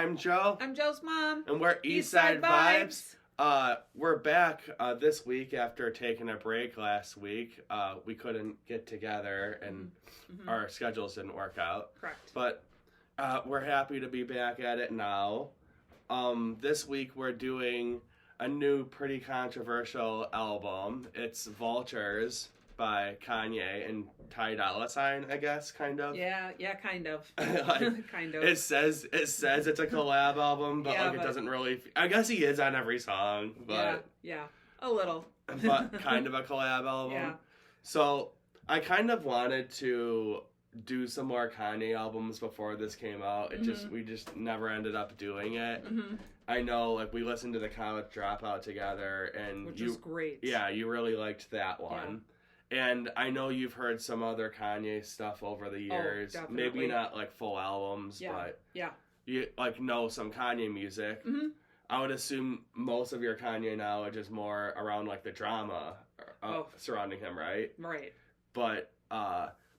I'm Joe. I'm Joe's mom. And we're Eastside Vibes. We're back this week after taking a break last week. We couldn't get together and our schedules didn't work out. Correct. But we're happy to be back at it now. This week we're doing a new pretty controversial album. It's Vultures by Kanye and Dolla, I guess, kind of. Yeah, kind of. Like, kind of. It says it's a collab album, but it doesn't really. I guess he is on every song, but yeah, a little. But kind of a collab album. Yeah. So I kind of wanted to do some more Kanye albums before this came out. We just never ended up doing it. I know, like, we listened to the College Dropout together, and which was great. Yeah, you really liked that one. And I know you've heard some other Kanye stuff over the years. Oh, maybe not like full albums, but you like know some Kanye music. I would assume most of your Kanye knowledge is more around like the drama surrounding him, right? Right. But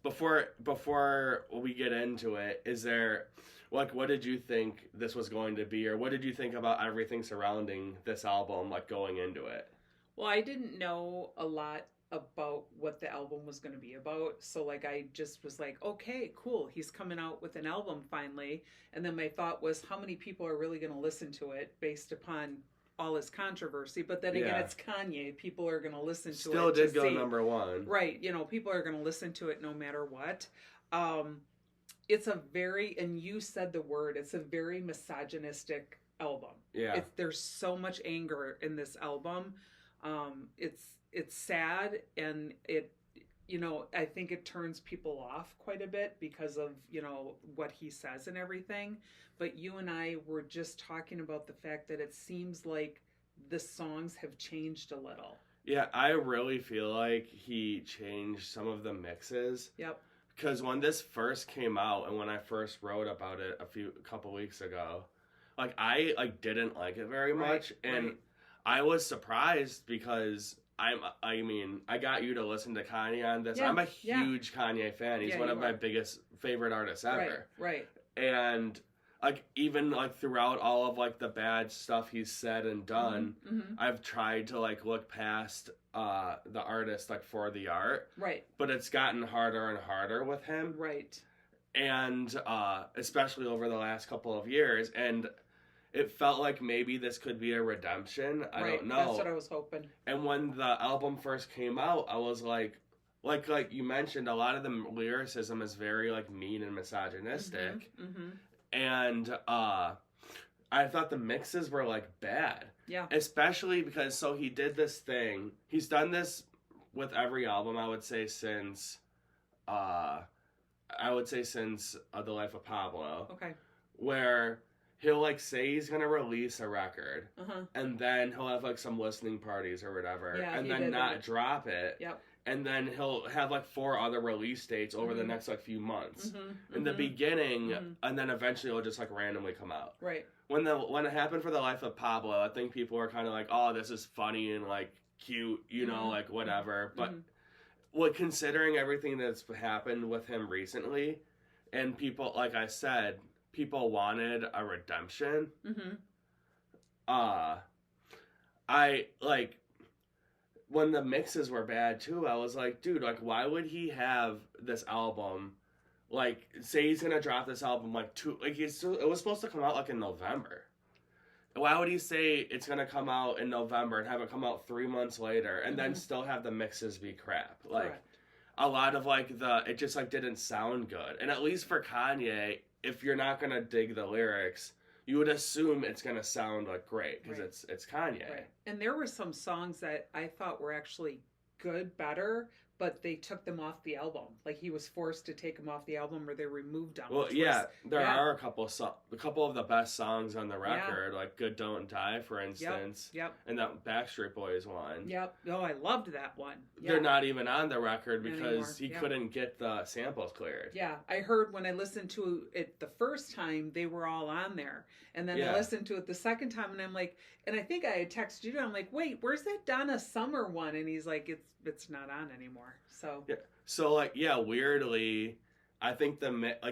before we get into it, is there like what did you think this was going to be, or what did you think about everything surrounding this album, like going into it? Well, I didn't know a lot about what the album was going to be about, so like I just was like, okay, cool, he's coming out with an album finally. And then my thought was, how many people are really going to listen to it based upon all his controversy? But then again, it's Kanye. People are going to listen to it. Still did go number one, right? You know, people are going to listen to it no matter what. It's a very, and you said the word, it's a very misogynistic album. There's so much anger in this album. It's sad, and it, you know, I think it turns people off quite a bit because of, you know, what he says and everything. But you and I were just talking about the fact that it seems like the songs have changed a little. Yeah, I really feel like he changed some of the mixes. Yep. Because when this first came out and when I first wrote about it a couple weeks ago, like I didn't like it very much, and I was surprised because I got you to listen to Kanye on this. I'm a huge Kanye fan. He's one of my biggest favorite artists ever. Right. And like even like throughout all of like the bad stuff he's said and done, I've tried to like look past the artist like for the art. Right. But it's gotten harder and harder with him. Right. And especially over the last couple of years, and it felt like maybe this could be a redemption. I don't know. That's what I was hoping. And when the album first came out, I was like you mentioned, a lot of the lyricism is very like mean and misogynistic. And I thought the mixes were like bad. Yeah. Especially because he did this thing. He's done this with every album, I would say since The Life of Pablo. Okay. Where he'll like say he's gonna release a record, and then he'll have like some listening parties or whatever, and then not drop it. Yep. And then he'll have like 4 other release dates over the next like few months. In the beginning, and then eventually it'll just like randomly come out. Right. When it happened for The Life of Pablo, I think people were kind of like, oh, this is funny and like cute, you know, like whatever. But considering everything that's happened with him recently, and people, like I said, people wanted a redemption. I like when the mixes were bad too. I was like, dude, like, why would he have this album? Like, say he's gonna drop this album like it was supposed to come out like in November. Why would he say it's gonna come out in November and have it come out 3 months later and then still have the mixes be crap? Like, a lot of like it just like didn't sound good. And at least for Kanye, if you're not gonna dig the lyrics, you would assume it's gonna sound like great because it's Kanye. Right. And there were some songs that I thought were actually better, but they took them off the album. Like he was forced to take them off the album, or they removed them. Well, there are a couple of the best songs on the record, like "Good Don't Die," for instance. Yep. And that Backstreet Boys one. Yep. Oh, I loved that one. They're not even on the record because he couldn't get the samples cleared. Yeah, I heard when I listened to it the first time, they were all on there, and then I listened to it the second time, and I'm like, and I think I had texted you, and I'm like, wait, where's that Donna Summer one? And he's like, it's not on anymore. So weirdly, I think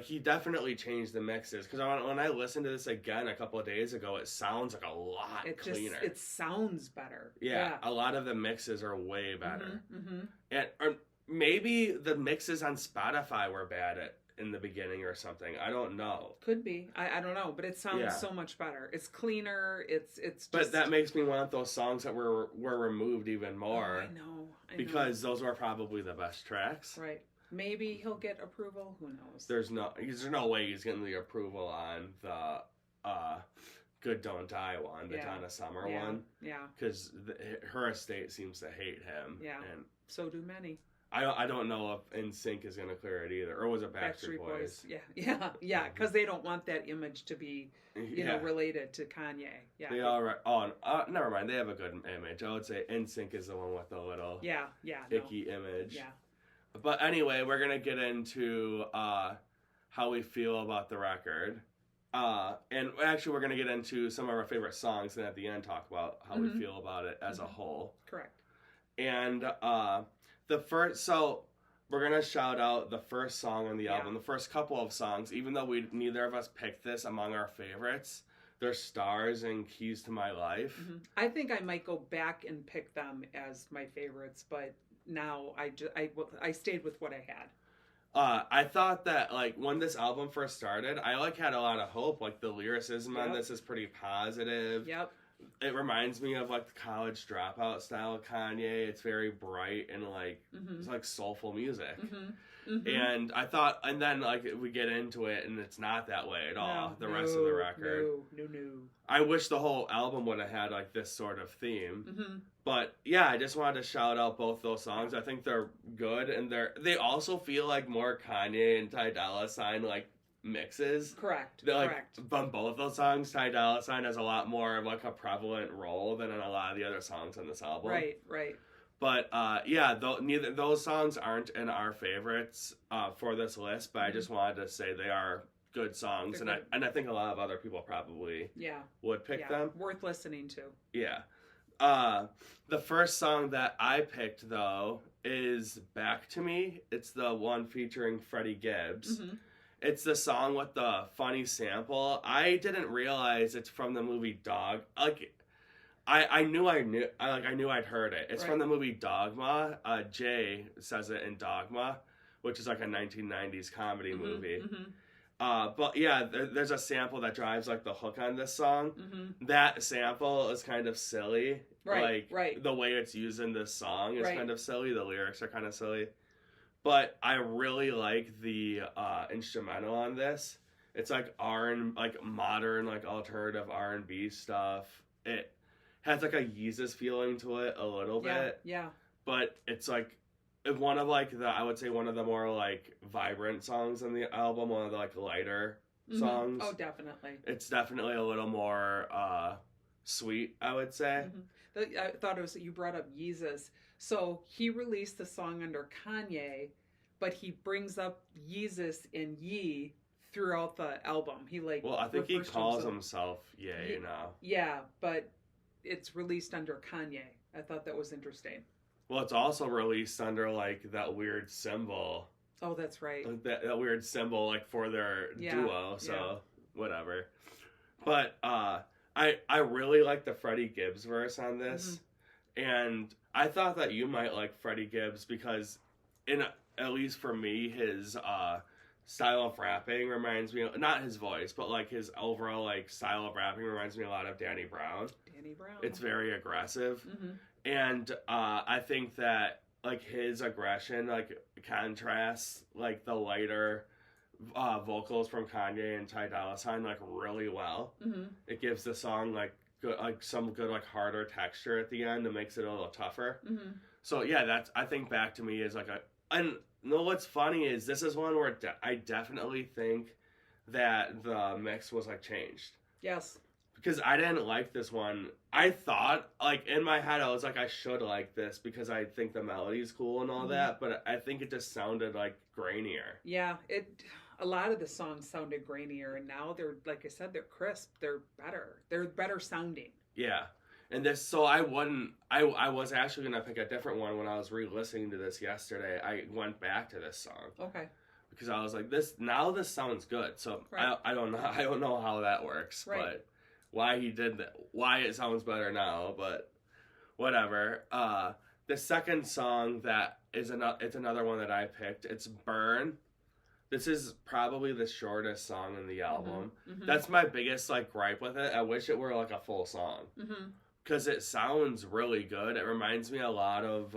he definitely changed the mixes, because when I listened to this again a couple of days ago, it sounds like a lot cleaner. It sounds better. Yeah, a lot of the mixes are way better. Mm-hmm. Or maybe the mixes on Spotify were bad in the beginning or something. I don't know. Could be. I don't know, but it sounds so much better. It's cleaner. It's just... But that makes me want those songs that were removed even more. Oh, I know. Because those were probably the best tracks. Right. Maybe he'll get approval. Who knows? There's no way he's getting the approval on the Good Don't Die one, the Donna Summer one. Yeah. Because her estate seems to hate him. Yeah. And so do many. I don't know if NSYNC is going to clear it either, or was it Backstreet Boys? Yeah, because they don't want that image to be, related to Kanye. Yeah, they all right. Oh, never mind. They have a good image. I would say NSYNC is the one with the little icky image. Yeah. But anyway, we're gonna get into how we feel about the record, and actually we're gonna get into some of our favorite songs, and at the end talk about how we feel about it as a whole. Correct. And we're gonna shout out the first song on the album, the first couple of songs, even though neither of us picked this among our favorites. They're Stars and Keys to My Life. Mm-hmm. I think I might go back and pick them as my favorites, but now I stayed with what I had. I thought that, like, when this album first started, I had a lot of hope. Like, the lyricism on this is pretty positive. Yep. It reminds me of, like, the College Dropout style of Kanye. It's very bright and, like, it's like soulful music. And I thought, and then, like, we get into it and it's not that way at all. The rest of the record. No. I wish the whole album would have had, like, this sort of theme. But yeah, I just wanted to shout out both those songs. I think they're good, and they also feel like more Kanye and Ty Dolla $ign like mixes. Correct. Correct. On both those songs, Ty Dolla $ign has a lot more of like a prevalent role than in a lot of the other songs on this album. Right. But neither those songs aren't in our favorites for this list. But I just wanted to say they are good songs, and I think a lot of other people probably would pick them. Worth listening to. Yeah. The first song that I picked, though, is Back to Me. It's the one featuring Freddie Gibbs. It's the song with the funny sample. I didn't realize it's from the movie Dog. Like, I knew I'd heard it. It's from the movie Dogma. Jay says it in Dogma, which is like a 1990s comedy movie. But yeah, there's a sample that drives like the hook on this song. That sample is kind of silly. Right. The way it's used in this song is kind of silly. The lyrics are kind of silly. But I really like the instrumental on this. It's like modern, like alternative R&B stuff. It has like a Yeezus feeling to it a little bit. Yeah. But it's like one of I would say one of the more like vibrant songs on the album, one of the like lighter songs. Oh, definitely. It's definitely a little more sweet, I would say. I thought it was, you brought up Yeezus. So he released the song under Kanye, but he brings up Yeezus and Yee throughout the album. I think he calls himself Ye now. Yeah, but it's released under Kanye. I thought that was interesting. Well, it's also released under like that weird symbol. Oh, that's right. That weird symbol like for their duo. So whatever. But I really like the Freddie Gibbs verse on this, and I thought that you might like Freddie Gibbs because, at least for me, his style of rapping reminds me, not his voice, but like his overall like style of rapping reminds me a lot of Danny Brown. It's very aggressive, and I think that like his aggression like contrasts like the lighter vocals from Kanye and Ty Dolla $ign like really well. It gives the song like good, like some good like harder texture at the end and makes it a little tougher. So yeah, I think Back to Me is like what's funny is this is one where I definitely think that the mix was like changed. Yes. Because I didn't like this one. I thought, like, in my head, I was like, I should like this because I think the melody's cool and all that, but I think it just sounded, like, grainier. Yeah, a lot of the songs sounded grainier, and now they're, like I said, they're crisp. They're better. They're better sounding. Yeah. And so I was actually going to pick a different one when I was re-listening to this yesterday. I went back to this song. Okay. because I was like, this sounds good. So right. I don't know how that works, right. But why he did that, why it sounds better now, but whatever. The second song that is it's another one that I picked. It's Burn. This is probably the shortest song in the album. Mm-hmm. That's my biggest like gripe with it. I wish it were like a full song. Because it sounds really good. It reminds me a lot of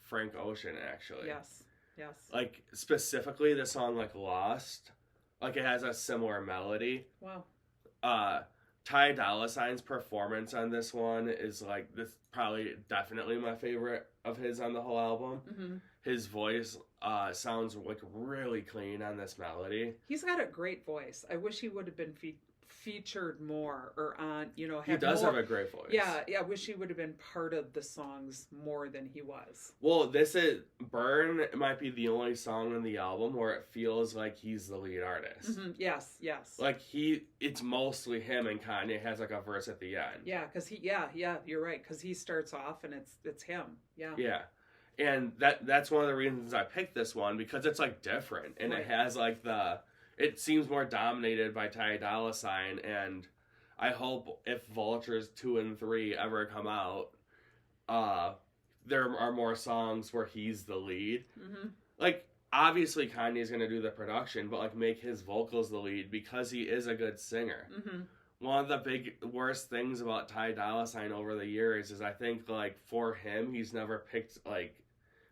Frank Ocean, actually. Yes. Like, specifically the song, like, Lost. Like, it has a similar melody. Wow. Ty Dolla $ign's performance on this one is, like, this probably definitely my favorite of his on the whole album. Mm-hmm. His voice sounds, like, really clean on this melody. He's got a great voice. I wish he would have been featured more or on, he does have a great voice. Yeah, I wish he would have been part of the songs more than he was. Well, this is Burn might be the only song on the album where it feels like he's the lead artist. Mm-hmm. Yes. Like it's mostly him, and Kanye has like a verse at the end. Yeah, because you're right, because he starts off and it's him. Yeah. And that's one of the reasons I picked this one, because it's like different, and right. It has like it seems more dominated by Ty Dolla $ign, and I hope if Vultures 2 and 3 ever come out, there are more songs where he's the lead. Mm-hmm. Like, obviously Kanye's going to do the production, but, like, make his vocals the lead because he is a good singer. Mm-hmm. One of the worst things about Ty Dolla $ign over the years is I think, like, for him, he's never picked, like,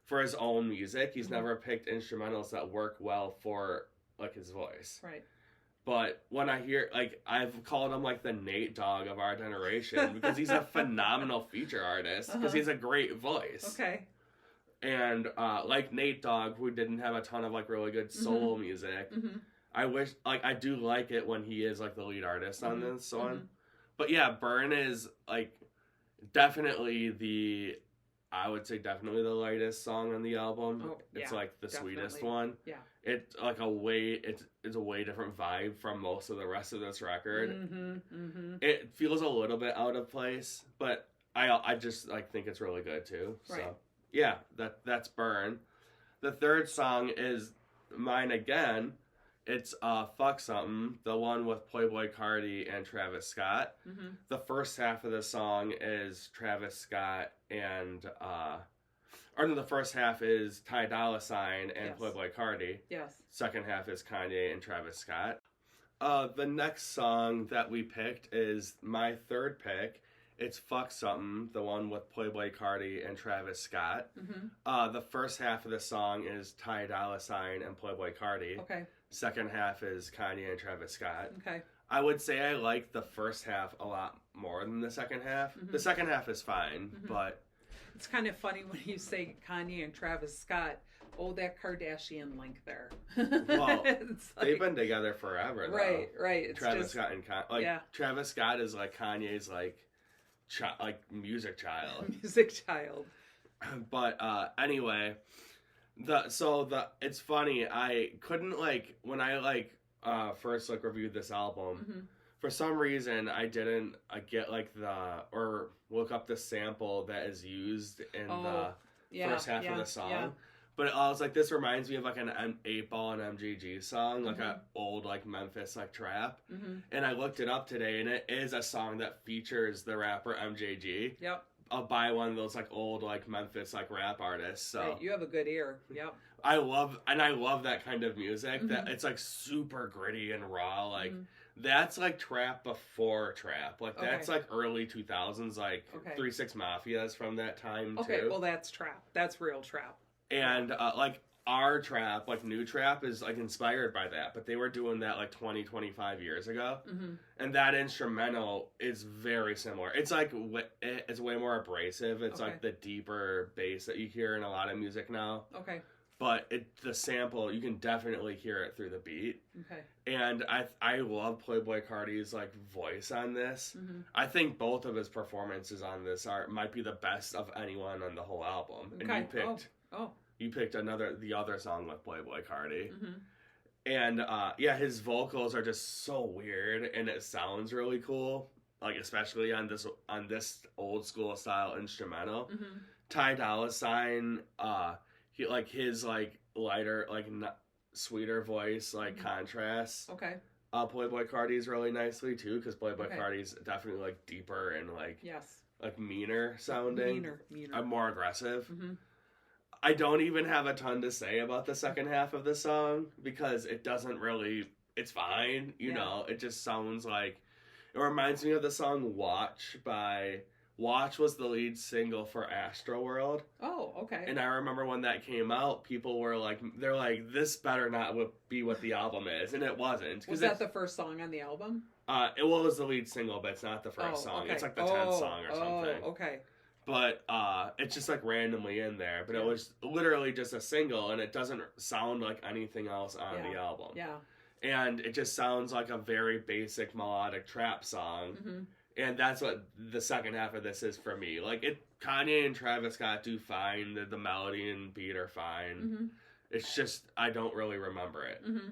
for his own music, he's mm-hmm. never picked instrumentals that work well for like his voice. Right. But when I hear, like, I've called him like the Nate Dogg of our generation because he's a phenomenal feature artist because he's a great voice. Okay. And like Nate Dogg, who didn't have a ton of like really good solo mm-hmm. music, mm-hmm. I wish, like, I do like it when he is like the lead artist on mm-hmm. this one. Mm-hmm. But yeah, Burn is like definitely I would say definitely the lightest song on the album. Oh, it's like the definitely. Sweetest one. Yeah. It's like it's a way different vibe from most of the rest of this record. Mm-hmm, mm-hmm. It feels a little bit out of place, but I just like think it's really good too. Right. So yeah, that's Burn. The third song is mine again. It's Fuck Something, the one with Playboi Carti and Travis Scott. Mm-hmm. The first half of the song is Travis Scott and the first half is Ty Dolla $ign and yes. Playboi Carti. Yes. Second half is Kanye and Travis Scott. The next song that we picked is my third pick. It's Fuck Something, the one with Playboi Carti and Travis Scott. Mm-hmm. The first half of the song is Ty Dolla $ign and Playboi Carti. Okay. Second half is Kanye and Travis Scott. Okay. I would say I like the first half a lot more than the second half. Mm-hmm. The second half is fine, mm-hmm. but... It's kind of funny when you say Kanye and Travis Scott. Oh, that Kardashian link there. Well, they've been together forever, though. Right. It's Travis Scott and Kanye. Yeah. Travis Scott is like Kanye's like music child. Music child. But anyway... It's funny, I couldn't when I first reviewed this album, mm-hmm. for some reason I didn't get or look up the sample that is used in the first half of the song. Yeah. But I was like, this reminds me of like an 8-Ball and MGG song, like mm-hmm. an old Memphis trap. Mm-hmm. And I looked it up today, and it is a song that features the rapper MJG. Yep. By one of those old Memphis rap artists. So right, you have a good ear. Yep. I love that kind of music. Mm-hmm. That it's super gritty and raw. Mm-hmm. That's trap before trap. That's early 2000s. 3-6 Mafia is from that time too. Okay, well that's trap. That's real trap. And our trap, new trap, is inspired by that, but they were doing that 20-25 years ago. Mm-hmm. And that instrumental is very similar. It's it's way more abrasive. It's the deeper bass that you hear in a lot of music now. Okay. But the sample, you can definitely hear it through the beat. Okay. And I love Playboi Carti's voice on this. Mm-hmm. I think both of his performances on this might be the best of anyone on the whole album. Okay. And you picked You picked the other song with Playboi Carti. Mm-hmm. And his vocals are just so weird, and it sounds really cool. Especially on this old school style instrumental. Mm-hmm. Ty Dolla $ign, he his lighter sweeter voice, like, contrasts. Okay. Playboy Cardi's really nicely, too, because Playboy Cardi's definitely, like, deeper and, like... Yes. Like, meaner sounding. Meaner. More aggressive. Mm-hmm. I don't even have a ton to say about the second half of the song, because it doesn't really... It's fine, you know? It just sounds like... It reminds me of the song Watch by... Watch was the lead single for Astroworld. Oh, okay. And I remember when that came out, people were like, they're like, this better not be what the album is. And it wasn't. Was that the first song on the album? It was the lead single, but it's not the first song. Okay. It's like the 10th song or something. Oh, okay. But it's just like randomly in there. But it was literally just a single, and it doesn't sound like anything else on the album. Yeah. And it just sounds like a very basic melodic trap song. Mm-hmm. And that's what the second half of this is for me. Like, Kanye and Travis Scott do fine. The melody and beat are fine. Mm-hmm. It's just, I don't really remember it. Mm-hmm.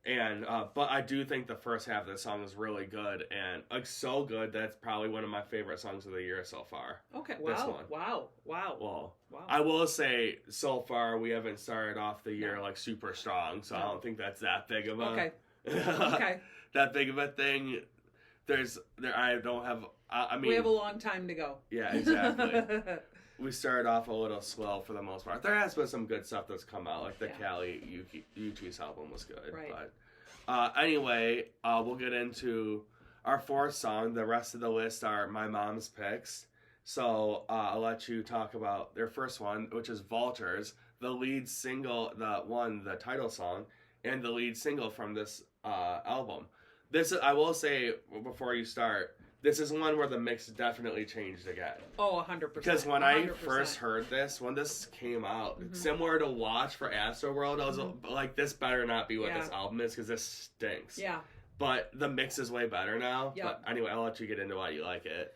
And, but I do think the first half of the song is really good. And, like, so good that it's probably one of my favorite songs of the year so far. Okay, wow. This one. Wow. Well, I will say, so far, we haven't started off the year, like, super strong. So I don't think that's that big of a... Okay. that big of a thing. I don't have, I mean... We have a long time to go. Yeah, exactly. We started off a little slow for the most part. There has been some good stuff that's come out, like the Cali UT's album was good. Right. But anyway, we'll get into our fourth song. The rest of the list are my mom's picks. So I'll let you talk about their first one, which is Vultures, the lead single, the title song, and the lead single from this album. I will say, before you start, this is one where the mix definitely changed again. Oh, 100%. Because when 100%. I first heard this, when this came out, similar to Watch for Astroworld, I was like, this better not be what this album is, because this stinks. Yeah. But the mix is way better now. Yep. But anyway, I'll let you get into why you like it.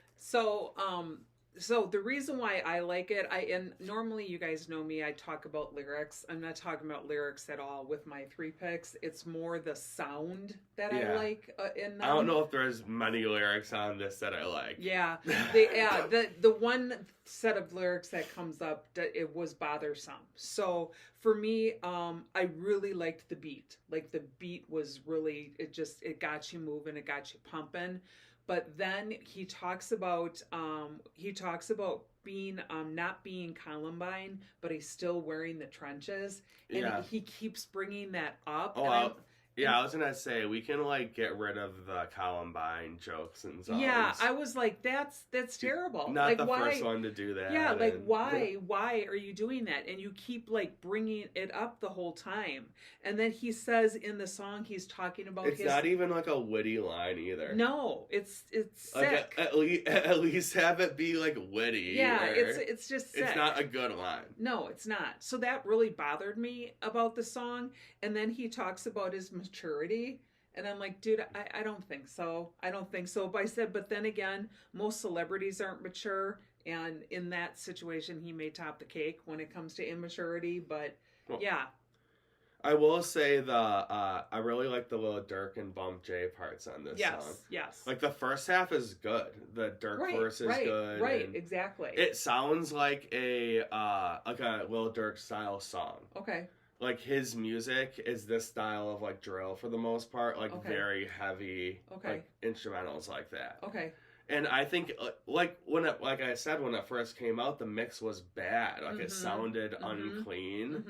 So the reason why I like it, and normally you guys know me, I talk about lyrics. I'm not talking about lyrics at all with my 3 picks. It's more the sound that I like in them. I don't know if there's many lyrics on this that I like. Yeah, the one set of lyrics that comes up, it was bothersome. So for me, I really liked the beat. Like, the beat was really, it got you moving, it got you pumping. But then he talks about being not being Columbine, but he's still wearing the trenches, and he keeps bringing that up. I was gonna say, we can, like, get rid of the Columbine jokes and songs. Yeah, I was like, that's terrible. Not like, the why, first one to do that. Yeah, like, why are you doing that? And you keep, like, bringing it up the whole time. And then he says in the song, he's talking about it's not even, like, a witty line either. No, it's sick. Like, at least have it be, like, witty. Yeah, it's just sick. It's not a good line. No, it's not. So that really bothered me about the song. And then he talks about his maturity, and I'm like, dude, I don't think so. But I said, but then again, most celebrities aren't mature, and in that situation, he may top the cake when it comes to immaturity. But yeah, I will say I really like the little Dirk and Bump J parts on this song. Yes. Like, the first half is good. The Dirk verse is good. Right, exactly. It sounds like a Lil Durk style song. Okay. Like, his music is this style of, like, drill for the most part, like, very heavy, like, instrumentals like that. Okay. And I think, like I said, when it first came out, the mix was bad. Like, it sounded unclean.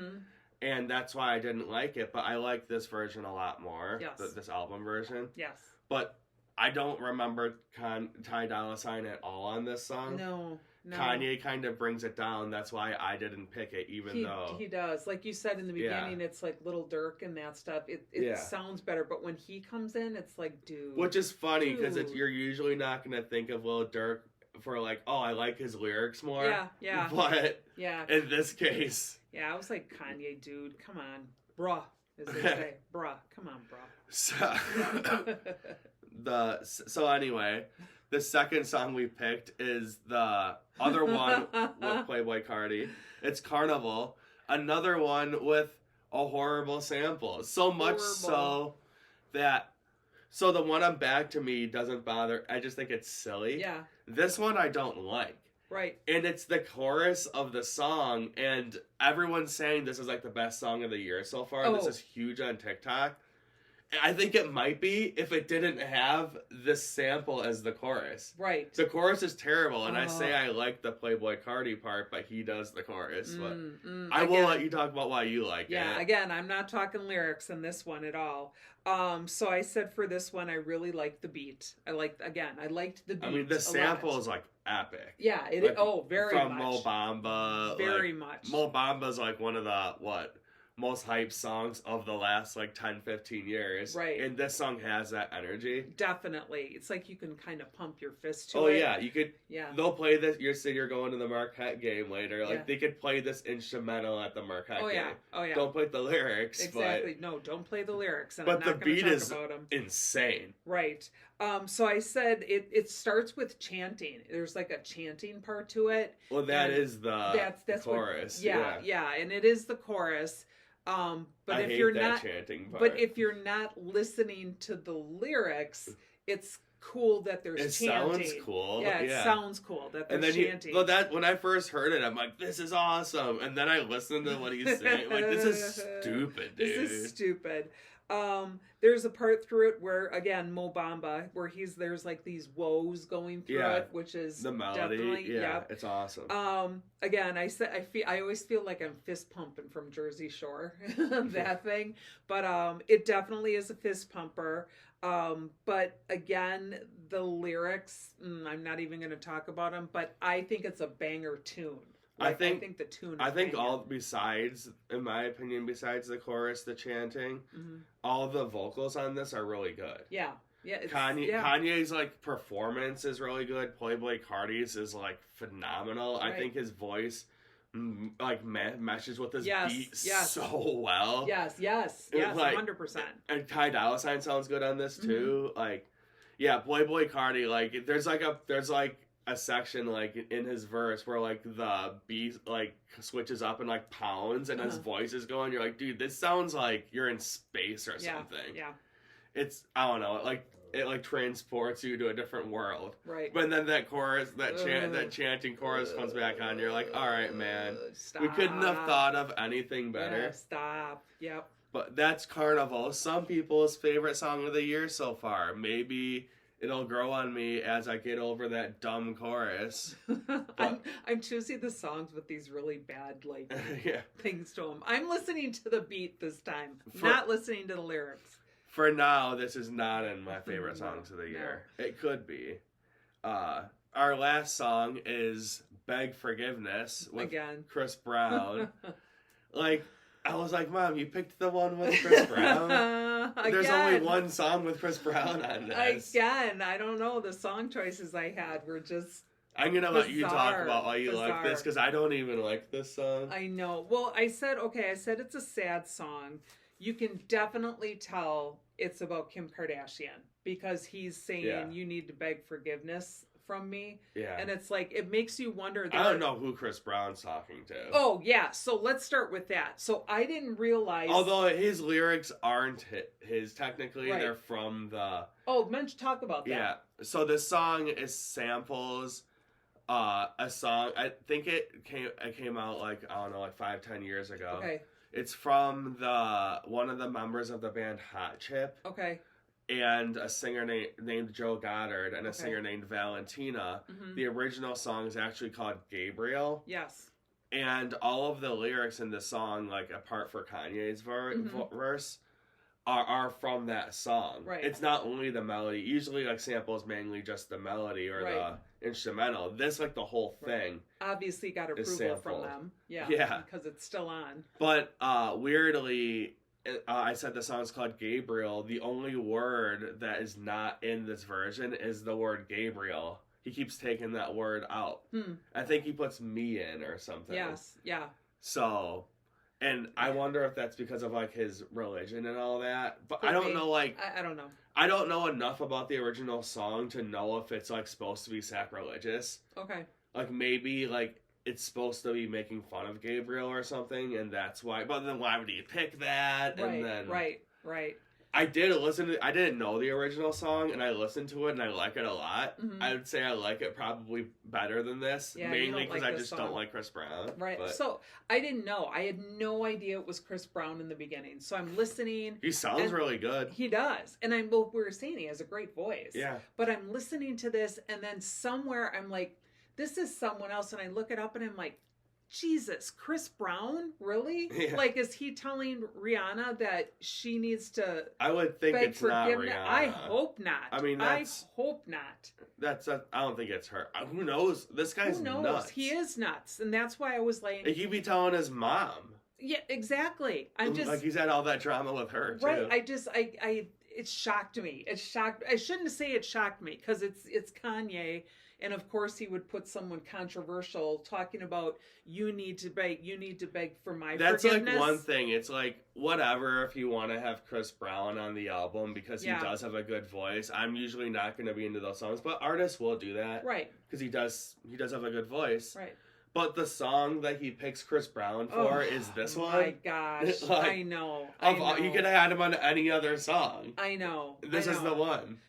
And that's why I didn't like it. But I like this version a lot more. Yes. This album version. Yes. But I don't remember Ty Dolla $ign at all on this song. No. Kanye kind of brings it down. That's why I didn't pick it, even though... He does. Like you said in the beginning, it's like Little Dirk and that stuff. It sounds better, but when he comes in, it's like, dude... Which is funny, because you're usually not going to think of Little Dirk for, like, oh, I like his lyrics more. Yeah. But in this case... Yeah, I was like, Kanye, dude, come on. Bruh, as they say. Bruh, come on, bruh. So anyway... The second song we picked is the other one with Playboy Cardi. It's Carnival. Another one with a horrible sample. So much so that... So the one on Back to Me doesn't bother. I just think it's silly. Yeah. This one I don't like. Right. And it's the chorus of the song, and everyone's saying this is like the best song of the year so far. Oh. This is huge on TikTok. I think it might be if it didn't have this sample as the chorus. Right. The chorus is terrible, and I say I like the Playboy Cardi part, but he does the chorus. But I will let you talk about why you like it. Yeah, again, I'm not talking lyrics in this one at all. So I said for this one, I really liked the beat. I liked the beat. I mean, the sample is like epic. Yeah, it is. Oh, very from much. From Mo Bamba. Very much. Mo Bamba's like one of the, most hyped songs of the last 10-15 years, right? And this song has that energy. Definitely, it's like you can kind of pump your fist to it. Oh yeah, you could. Yeah, they'll play this. You're going to the Marquette game later. They could play this instrumental at the Marquette game. Oh yeah. Don't play the lyrics. Exactly. No, don't play the lyrics. And but I'm not the beat is about them. Insane. Right. So I said it starts with chanting. There's like a chanting part to it. Well, is the chorus. Yeah, and it is the chorus. But I if hate you're that not chanting part. But if you're not listening to the lyrics, it's cool that there's chanting. It sounds cool. Yeah, it sounds cool that there's chanting. When I first heard it, I'm like, this is awesome. And then I listened to what he's saying. This is stupid, dude. This is stupid. There's a part through it where, again, Mo Bamba, where there's these woes going through it, which is the melody. Definitely, It's awesome. Again, I always feel like I'm fist pumping from Jersey Shore, that thing, but it definitely is a fist pumper. But again, the lyrics, I'm not even going to talk about them, but I think it's a banger tune. I think the tune. In my opinion, besides the chorus, the chanting, all the vocals on this are really good. Yeah. Kanye's performance is really good. Playboy Cardi's is phenomenal. Right. I think his voice meshes with his beat so well. Yes, 100%. And Ty Dolla $ign sounds good on this too. Playboy Cardi, there's a section in his verse where the beat switches up and pounds and his voice is going. You're like, dude, this sounds like you're in space or something. Yeah. It's, I don't know, it transports you to a different world. Right. But then that chorus, that chanting chorus comes back on. You're like, all right, man. Stop. We couldn't have thought of anything better. Yeah, stop. Yep. But that's Carnival. Some people's favorite song of the year so far. Maybe it'll grow on me as I get over that dumb chorus. I'm choosing the songs with these really bad things to them. I'm listening to the beat this time, not listening to the lyrics. For now, this is not in my favorite songs of the year. No. It could be. Our last song is Beg Forgiveness with Chris Brown. I was like, Mom, you picked the one with Chris Brown? There's only one song with Chris Brown on this. Again, I don't know. The song choices I had were just I'm going to let you talk about why you like this, because I don't even like this song. I know. Well, I said it's a sad song. You can definitely tell it's about Kim Kardashian, because he's saying you need to beg forgiveness from me. Yeah. And it's it makes you wonder. I don't know who Chris Brown's talking to. Oh, yeah. So let's start with that. So I didn't realize. Although his lyrics aren't his, technically, they're from the. Oh, talk about that. Yeah. So this song is samples a song. I think it came out 5-10 years ago. Okay. It's from one of the members of the band Hot Chip. Okay. And a singer named Joe Goddard and a singer named Valentina. Mm-hmm. The original song is actually called Gabriel. Yes. And all of the lyrics in the song, apart for Kanye's verse, are from that song. Right. It's not only the melody. Usually, samples mainly just the melody or the instrumental. This, the whole thing. Obviously got approval from them. Yeah. Because it's still on. But, weirdly, I said the song's called Gabriel. The only word that is not in this version is the word Gabriel. He keeps taking that word out. I think he puts me in or something. Yes. Yeah. So... And I wonder if that's because of his religion and all that. But I don't know I don't know. I don't know enough about the original song to know if it's supposed to be sacrilegious. Okay. Maybe it's supposed to be making fun of Gabriel or something, and that's why. But then why would he pick that? Right. And then Right. I didn't know the original song, and I listened to it, and I like it a lot. Mm-hmm. I would say I like it probably better than this, mainly because I just don't like Chris Brown. Right. But... So I didn't know. I had no idea it was Chris Brown in the beginning. So I'm listening. He sounds really good. He does. And we were saying he has a great voice. Yeah. But I'm listening to this, and then somewhere I'm like, this is someone else. And I look it up, and I'm like, Jesus, Chris Brown? Really? Yeah. Like, is he telling Rihanna that she needs to I would think beg it's not forgiveness? Rihanna. I hope not. I mean, I hope not. I don't think it's her. Who knows? This guy's nuts. He is nuts. And that's why I was like... He be telling his mom. Yeah, exactly. I'm just... Like, he's had all that drama with her, too. Right. It shocked me. I shouldn't say it shocked me, because it's Kanye. And of course, he would put someone controversial talking about you need to beg for my forgiveness. That's like one thing. It's like, whatever if you want to have Chris Brown on the album because he does have a good voice. I'm usually not going to be into those songs, but artists will do that, right? Because he does have a good voice, right? But the song that he picks Chris Brown for is this one. Oh my gosh, like, I know. You could have had him on any other song. I know. This is the one.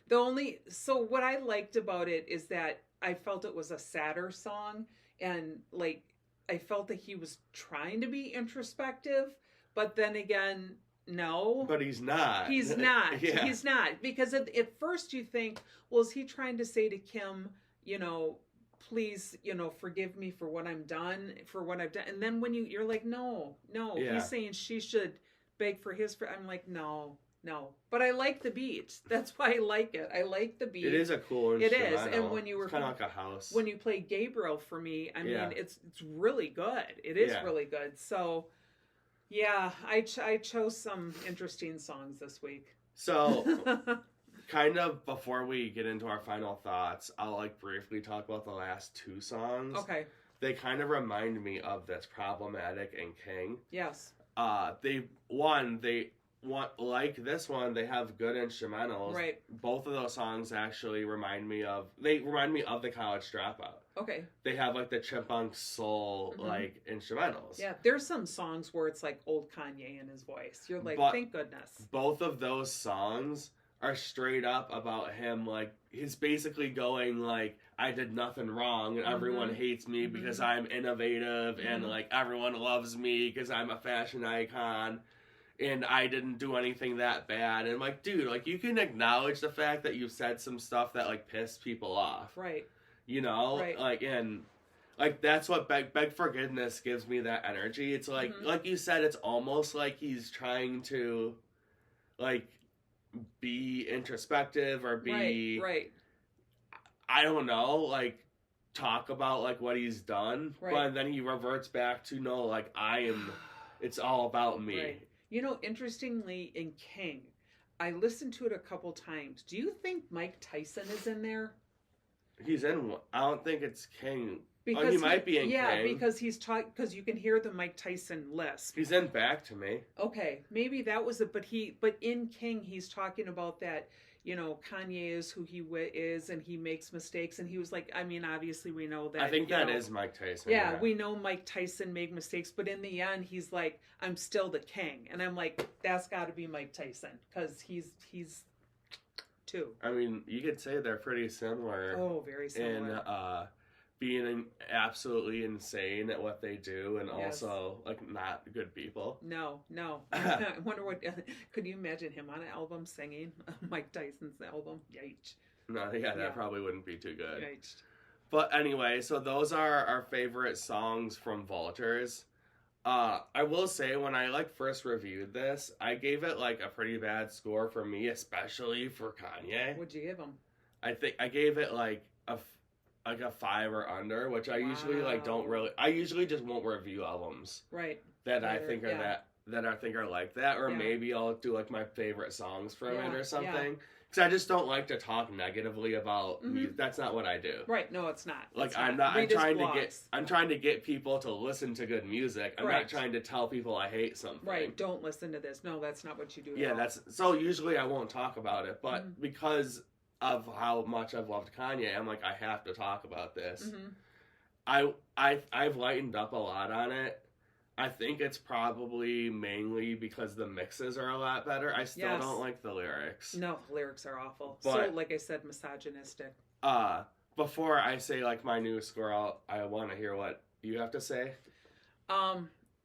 So what I liked about it is that I felt it was a sadder song, and like I felt that he was trying to be introspective, but then again, no. But he's not. He's not. Yeah. He's not, because at first you think, well, is he trying to say to Kim, please, forgive me for what I've done, and then when you're like, no, he's saying she should beg for I'm like, no. But I like the beat. That's why I like it. I like the beat. It is a cool instrumental. It is. And when you were kind of like a house. When you play Gabriel for me, I mean, it's really good. It is really good. So, yeah, I chose some interesting songs this week. So, kind of before we get into our final thoughts, I'll briefly talk about the last two songs. Okay. They kind of remind me of this, Problematic and King. Yes. Like this one, they have good instrumentals. Right. Both of those songs actually remind me of the College Dropout. Okay. They have the chipmunk soul instrumentals. Yeah, there's some songs where it's like old Kanye in his voice. You're like, thank goodness. Both of those songs are straight up about him. He's basically going I did nothing wrong and everyone hates me because I'm innovative and everyone loves me because I'm a fashion icon. And I didn't do anything that bad. And I'm like, dude, you can acknowledge the fact that you said some stuff that, pissed people off. Right. Right. And, that's what Beg Forgiveness gives me that energy. It's like you said, it's almost like he's trying to, be introspective or be... Right. I don't know, talk about, what he's done. Right. But then he reverts back to, no, I am... It's all about me. Right. Interestingly, in King, I listened to it a couple times. Do you think Mike Tyson is in there? He's in one. I don't think it's King. Because he might be in King. Yeah, because because you can hear the Mike Tyson lisp. He's in Back to Me. Okay, maybe that was it. But in King, he's talking about that. Kanye is who he is, and he makes mistakes. And he was like, I mean, obviously we know that. I think that is Mike Tyson. Yeah, we know Mike Tyson made mistakes, but in the end, he's like, I'm still the king. And I'm like, that's got to be Mike Tyson, because he's too. I mean, you could say they're pretty similar. Oh, very similar. In being absolutely insane at what they do, and also not good people. No. I wonder what. Could you imagine him on an album singing Mike Tyson's album? Yikes. No, that probably wouldn't be too good. Yikes. But anyway, so those are our favorite songs from Vultures. I will say, when I first reviewed this, I gave it a pretty bad score for me, especially for Kanye. What'd you give him? I think I gave it a 5 or under, which I usually don't really. I usually just won't review albums. Right. That I think are that I think are like that, or maybe I'll do my favorite songs from it or something. Because I just don't like to talk negatively about music. That's not what I do. Right. No, it's not. I'm trying to get people to listen to good music. I'm not trying to tell people I hate something. Right. Don't listen to this. No, that's not what you do. Yeah, so usually I won't talk about it, but because of how much I've loved Kanye, I'm I have to talk about this. I've lightened up a lot on it. I think it's probably mainly because the mixes are a lot better. I still don't like the lyrics. No, the lyrics are awful. But, so, like I said, misogynistic. Before I say like my new score, I want to hear what you have to say.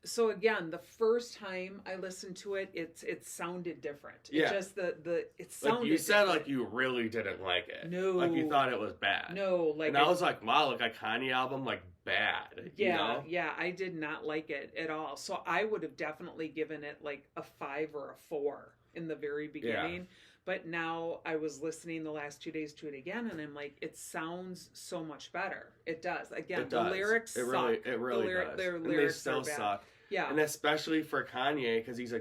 So again, the first time I listened to it, it sounded different. Yeah. It just it sounded. Like you said, different. like you really didn't like it. No. Like you thought it was bad. No, like. And I was like, wow, like a Kanye album, like bad. Yeah, you know? Yeah, I did not like it at all. So I would have definitely given it like a 5 or a 4 in the very beginning. Yeah. But now I was listening the last 2 days to it again, and I'm like, it sounds so much better. It does. Again, the lyrics suck. It really does. Their lyrics and they still are bad. suck. Yeah. And especially for Kanye, because he's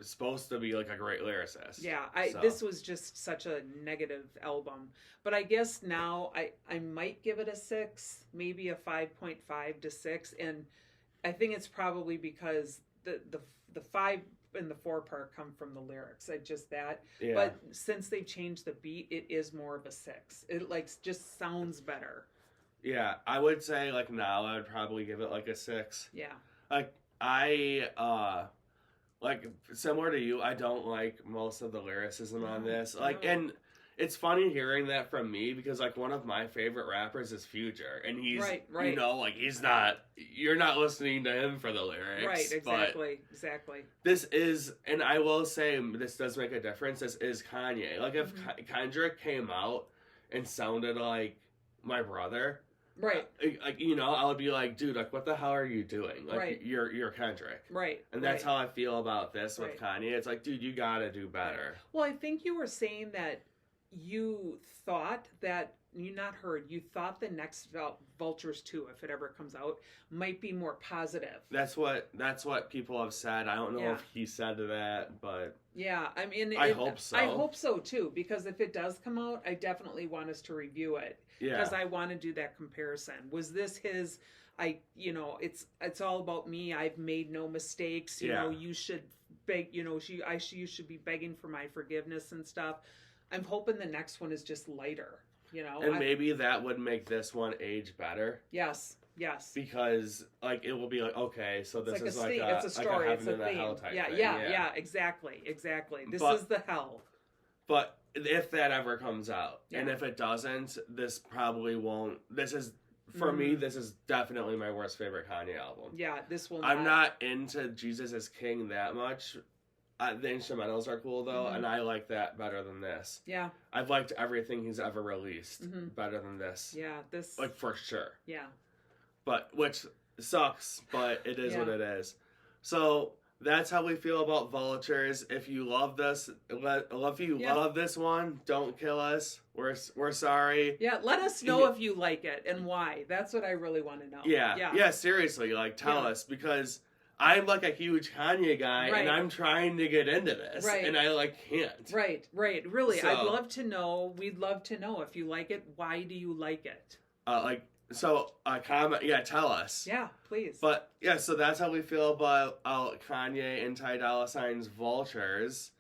supposed to be like a great lyricist. Yeah, this was just such a negative album. But I guess now I might give it a 6, maybe a 5.5 to 6. And I think it's probably because the 5 and the 4 part come from the lyrics. Yeah. But since they've changed the beat, it is more of a 6. It like just sounds better. Yeah, I would say like now I would probably give it like a 6. Yeah. Like like similar to you, I don't like most of the lyricism on this. Like, and it's funny hearing that from me because like one of my favorite rappers is Future, and he's right. You know, like he's not. You're not listening to him for the lyrics, right? Exactly. This is, and I will say this does make a difference. This is Kanye. Like if Kendrick came out and sounded like my brother. Right. Like, you know, I would be like, dude, like, what the hell are you doing? Like, you're Kendrick. Right. And that's how I feel about this with Kanye. It's like, dude, you gotta do better. Well, I think you were saying that you thought that, you thought the next Vultures 2, if it ever comes out, might be more positive. That's what people have said. I don't know if he said that, but... Yeah, I mean... I hope so. I hope so, too, because if it does come out, I definitely want us to review it. Yeah. Because I want to do that comparison. Was this his... it's all about me. I've made no mistakes. You know, you should beg... you should be begging for my forgiveness and stuff. I'm hoping the next one is just lighter. You know, and maybe that would make this one age better. Yes. Because like it will be like, okay, so this is like it's a story, like a it's a theme. Hell type thing. Yeah, exactly. This is the hell. But if that ever comes out, and if it doesn't, this probably won't. This is for me. This is definitely my worst favorite Kanye album. Yeah, this will. I'm not into Jesus is King that much. The instrumentals are cool though, and I like that better than this. Yeah, I've liked everything he's ever released better than this. Yeah, this like for sure. Yeah, but which sucks, but it is what it is. So that's how we feel about Vultures. If you love this, love this one, don't kill us. We're sorry. Yeah, let us know if you like it and why. That's what I really want to know. Yeah. Seriously, like tell us because. I'm like a huge Kanye guy, and I'm trying to get into this, and I like can't. Right. Really, I'd love to know. We'd love to know if you like it. Why do you like it? Comment. Yeah, tell us. Yeah, please. But yeah, so that's how we feel about Kanye and Dolla $ign's Vultures.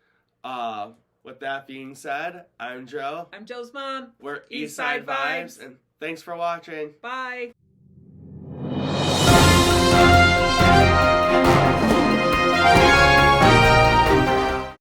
With that being said, I'm Joe. I'm Joe's mom. We're Eastside Vibes, and thanks for watching. Bye.